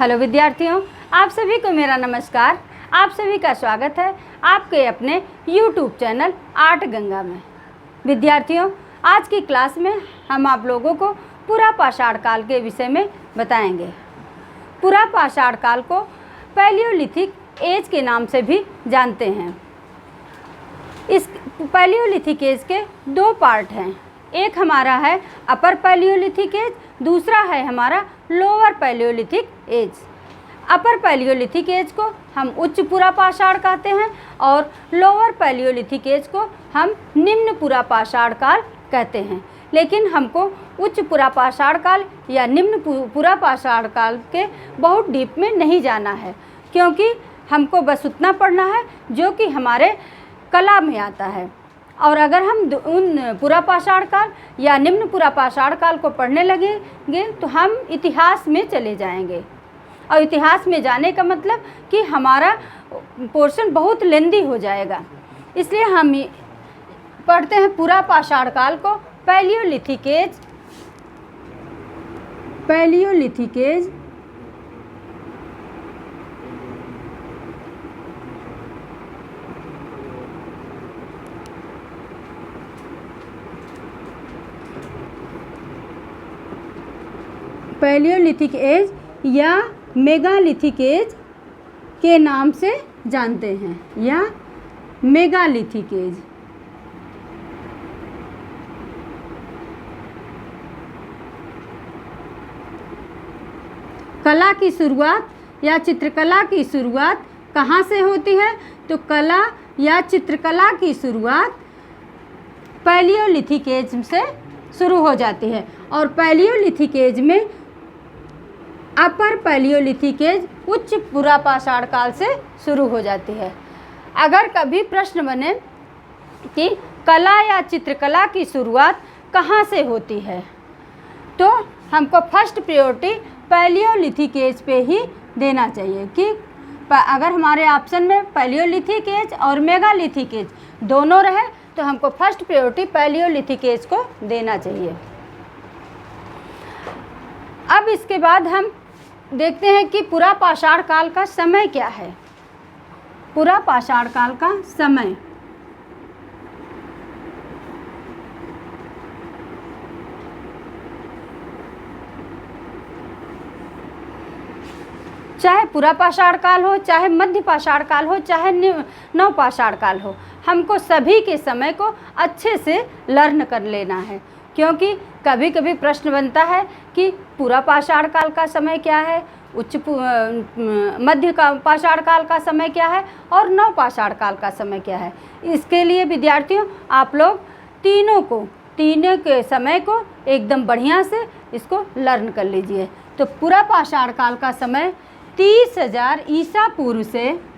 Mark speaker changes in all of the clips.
Speaker 1: Hello विद्यार्थियों, आप सभी को मेरा नमस्कार। आप सभी का स्वागत है आपके अपने YouTube चैनल आर्ट गंगा में। विद्यार्थियों, आज की क्लास में हम आप लोगों को पुरा पाषाण काल के विषय में बताएंगे। पुरा पाषाण काल को पैलियोलिथिक एज के नाम से भी जानते हैं। इस पैलियोलिथिक एज के दो पार्ट हैं। एक हमारा है अपर पैलियोलिथिक एज, दूसरा है हमारा lower palaeolithic age. Upper palaeolithic age को हम उच्च पुरा पाषाण कहते हैं और लोअर पैलियोलिथिक एज को हम निम्न पुरा पाषाण काल कहते हैं। लेकिन हमको उच्च पुरा पाषाण काल या निम्न पुरा पाषाण काल के बहुत डीप में नहीं जाना है, क्योंकि हमको बस उतना पढ़ना है जो कि हमारे कला में आता है। और अगर हम उन पुरा पाषाण काल या निम्न पुरा पाषाण काल को पढ़ने लगेंगे तो हम इतिहास में चले जाएंगे, और इतिहास में जाने का मतलब कि हमारा पोर्शन बहुत लेंदी हो जाएगा। इसलिए हम पढ़ते हैं पुरा पाषाण काल को palaeolithic age. Palaeolithic age palaeolithic age या मेगालिथिक एज के नाम से जानते हैं, या मेगालिथिक एज। कला की शुरुआत या चित्रकला की शुरुआत कहाँ से होती है? तो कला या चित्रकला की शुरुआत पैलियोलिथिक एज से शुरू हो जाती है, और पैलियोलिथिक एज में अपर पैलियोलिथिक एज उच्च पुरा पाषाण काल से शुरू हो जाती है। अगर कभी प्रश्न बने कि कला या चित्रकला की शुरुआत कहाँ से होती है, तो हमको फर्स्ट प्रायोरिटी पैलियोलिथिक एज पे ही देना चाहिए। कि अगर हमारे ऑप्शन में पैलियोलिथिक एज और मेगालिथिक एज दोनों रहे तो हमको फर्स्ट प्रायोरिटी पैलियोलिथिक एज को देना चाहिए। अब इसके बाद हम देखते हैं कि पुरा पाषाण काल का समय क्या है। पुरा पाषाण काल का समय चाहे पुरा पाषाण काल हो, चाहे मध्य पाषाण काल हो, चाहे नव पाषाण काल हो, हमको सभी के समय को अच्छे से लर्न कर लेना है। क्योंकि कभी कभी प्रश्न बनता है कि पुरा पाषाण काल का समय क्या है, मध्य का पाषाण काल का समय क्या है और नव पाषाण काल का समय क्या है। इसके लिए विद्यार्थियों आप लोग तीनों के समय को एकदम बढ़िया से इसको लर्न कर लीजिए। तो पुरा पाषाण काल का समय 30,000 ईसा पूर्व से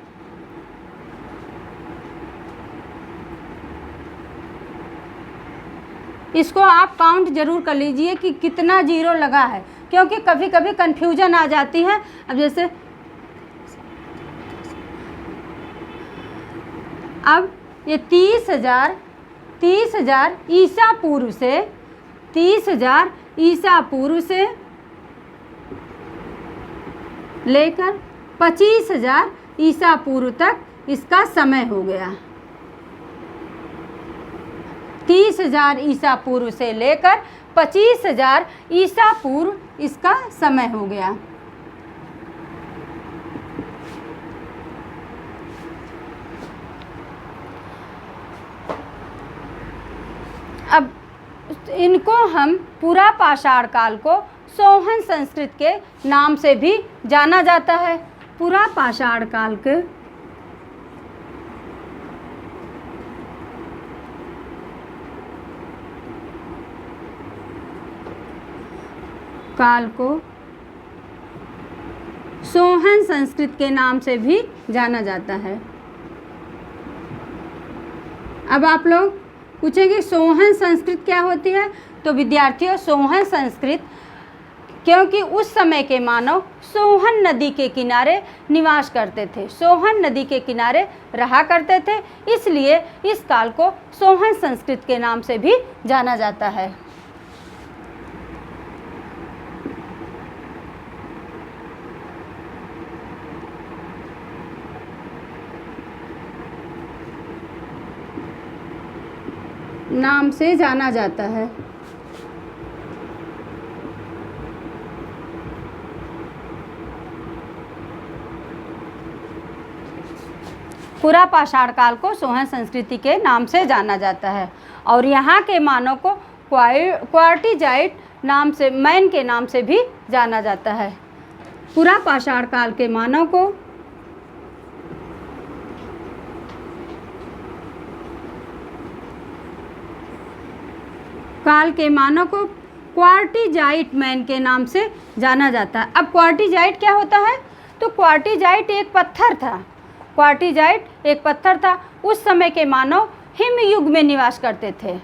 Speaker 1: इसको आप काउंट जरूर कर लीजिए कि कितना जीरो लगा है, क्योंकि कभी कभी कन्फ्यूजन आ जाती है। अब जैसे अब ये 30,000 ईसा पूर्व से 30,000 ईसा पूर्व से लेकर 25,000 ईसा पूर्व तक इसका समय हो गया। 30,000 ईसा पूर्व से लेकर 25,000 ईसा पूर्व इसका समय हो गया। अब इनको हम पुरा पाषाण काल को सोहन संस्कृत के नाम से भी जाना जाता है। पुरा पाषाण काल को सोहन संस्कृत के नाम से भी जाना जाता है। अब आप लोग पूछेंगे सोहन संस्कृत क्या होती है? तो विद्यार्थियों, सोहन संस्कृत क्योंकि उस समय के मानव सोहन नदी के किनारे निवास करते थे, सोहन नदी के किनारे रहा करते थे, इसलिए इस काल को सोहन संस्कृत के नाम से भी जाना जाता है। नाम से जाना जाता है। पूरा पाषाण काल को सोहन संस्कृति के नाम से जाना जाता है और यहाँ के मानव को क्वार्टिजाइट नाम से, मैन के नाम से भी जाना जाता है। पूरा पाषाण काल के मानव को क्वार्टिजाइट मैन के नाम से जाना जाता है। अब क्वार्टिजाइट क्या होता है? तो क्वार्टिजाइट एक पत्थर था। क्वार्टिजाइट एक पत्थर था। उस समय के मानव हिमयुग में निवास करते थे।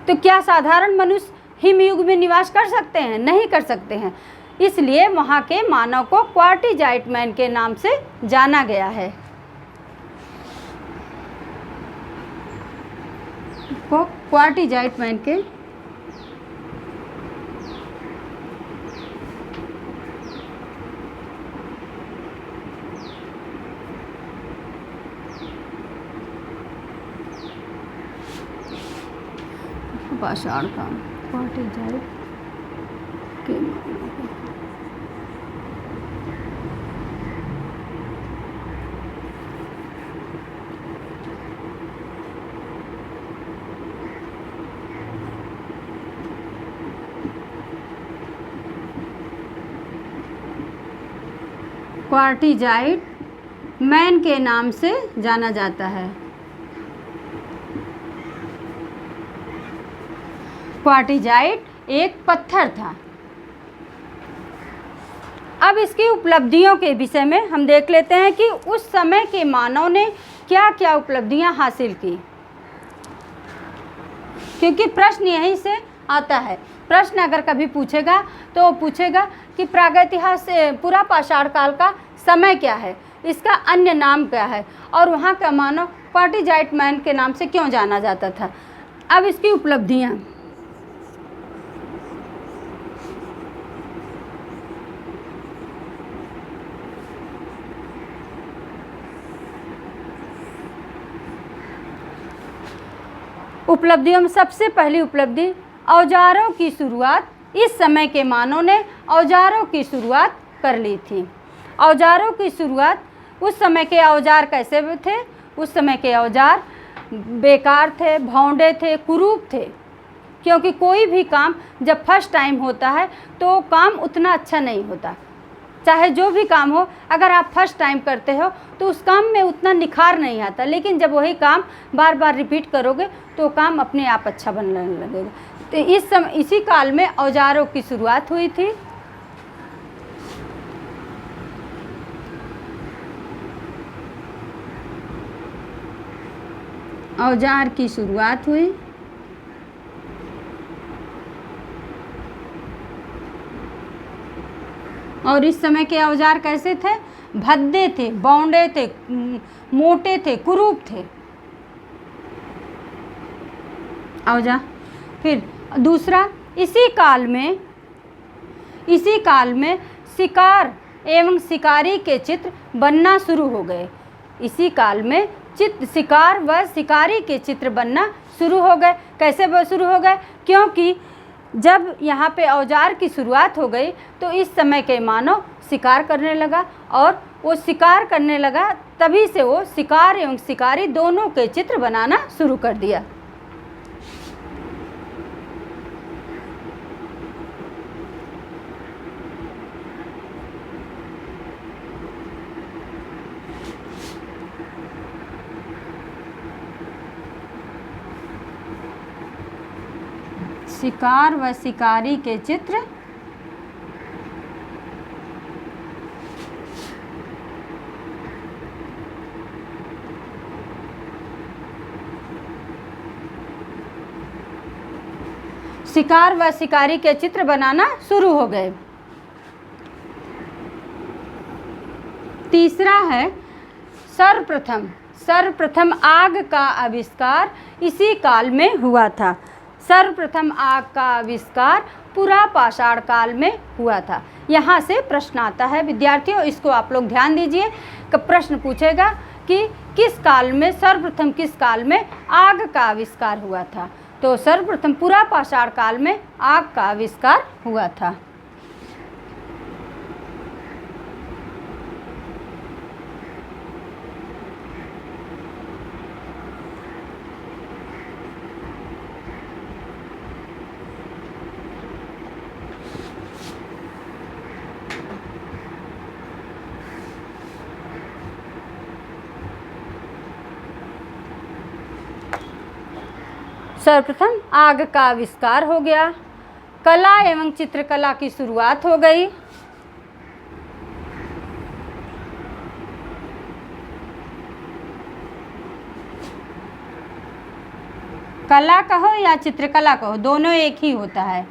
Speaker 1: तो क्या साधारण मनुष्य हिमयुग में निवास कर सकते हैं? नहीं कर सकते हैं। इसलिए वहाँ के मानव को क्वार्टिजाइट मैन के नाम से जाना गया है। को क्वार्टिजाइट मैन के पाषाण काल क्वार्टिजाइट के क्वार्टिजाइट मैन के नाम से जाना जाता है। क्वार्टिजाइट एक पत्थर था। अब इसकी उपलब्धियों के विषय में हम देख लेते हैं कि उस समय के मानव ने क्या क्या उपलब्धियां हासिल की, क्योंकि प्रश्न यहीं से आता है। प्रश्न अगर कभी पूछेगा तो पूछेगा कि प्रागैतिहासिक से पूरा पाषाण काल का समय क्या है, इसका अन्य नाम क्या है और वहाँ का मानव क्वार्टिजाइट मैन के नाम से क्यों जाना जाता था। अब इसकी उपलब्धियाँ, उपलब्धियों में सबसे पहली उपलब्धि औजारों की शुरुआत। इस समय के मानव ने औजारों की शुरुआत कर ली थी। औजारों की शुरुआत, उस समय के औजार कैसे थे? उस समय के औजार बेकार थे, भौंडे थे, कुरूप थे, क्योंकि कोई भी काम जब फर्स्ट टाइम होता है तो काम उतना अच्छा नहीं होता। चाहे जो भी काम हो, अगर आप फर्स्ट टाइम करते हो तो उस काम में उतना निखार नहीं आता, लेकिन जब वही काम बार बार रिपीट करोगे तो काम अपने आप अच्छा बनने लगेगा। तो इस समय इसी काल में औजारों की शुरुआत हुई थी। औजार की शुरुआत हुई। और इस समय के औजार कैसे थे? भद्दे थे, बौंडे थे, मोटे थे, कुरूप थे औजार। फिर दूसरा, इसी काल में शिकार एवं शिकारी के चित्र बनना शुरू हो गए। इसी काल में शिकार व शिकारी के चित्र बनना शुरू हो गए। कैसे वो शुरू हो गए? क्योंकि जब यहाँ पे औजार की शुरुआत हो गई तो इस समय के मानव शिकार करने लगा, और वो शिकार करने लगा तभी से वो शिकार एवं शिकारी दोनों के चित्र बनाना शुरू कर दिया। शिकार व शिकारी के चित्र शिकार व शिकारी के चित्र बनाना शुरू हो गए। तीसरा है सर्वप्रथम आग का आविष्कार इसी काल में हुआ था। सर्वप्रथम आग का आविष्कार पूरा पाषाण काल में हुआ था। यहाँ से प्रश्न आता है विद्यार्थियों, इसको आप लोग ध्यान दीजिए कि प्रश्न पूछेगा कि किस काल में, सर्वप्रथम किस काल में आग का आविष्कार हुआ था। तो सर्वप्रथम पुरा पाषाण काल में आग का आविष्कार हुआ था। सर्वप्रथम आग का आविष्कार हो गया, कला एवं चित्रकला की शुरुआत हो गई। कला कहो या चित्रकला कहो, दोनों एक ही होता है।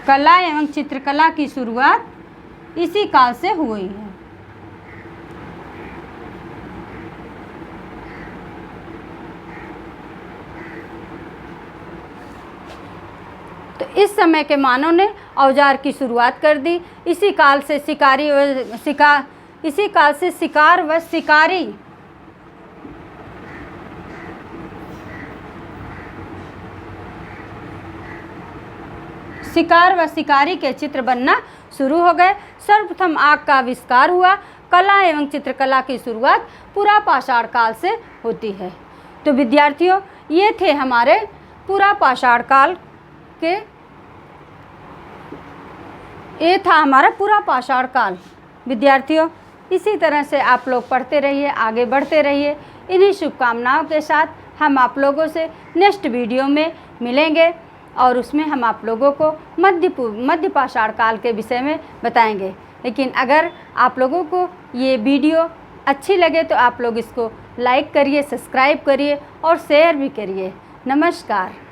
Speaker 1: कला एवं चित्रकला की शुरुआत इसी काल से हुई है। तो इस समय के मानव ने औजार की शुरुआत कर दी। इसी काल से शिकार व शिकारी के चित्र बनना शुरू हो गए। सर्वप्रथम आग का आविष्कार हुआ। कला एवं चित्रकला की शुरुआत पुरा पाषाण काल से होती है। तो विद्यार्थियों, ये थे हमारे पुरा पाषाण काल के, ये था हमारा पुरा पाषाण काल। विद्यार्थियों, इसी तरह से आप लोग पढ़ते रहिए, आगे बढ़ते रहिए। इन्हीं शुभकामनाओं के साथ हम आप लोगों से नेक्स्ट वीडियो में मिलेंगे और उसमें हम आप लोगों को मध्य पाषाण काल के विषय में बताएंगे। लेकिन अगर आप लोगों को ये वीडियो अच्छी लगे तो आप लोग इसको लाइक करिए, सब्सक्राइब करिए और शेयर भी करिए। नमस्कार।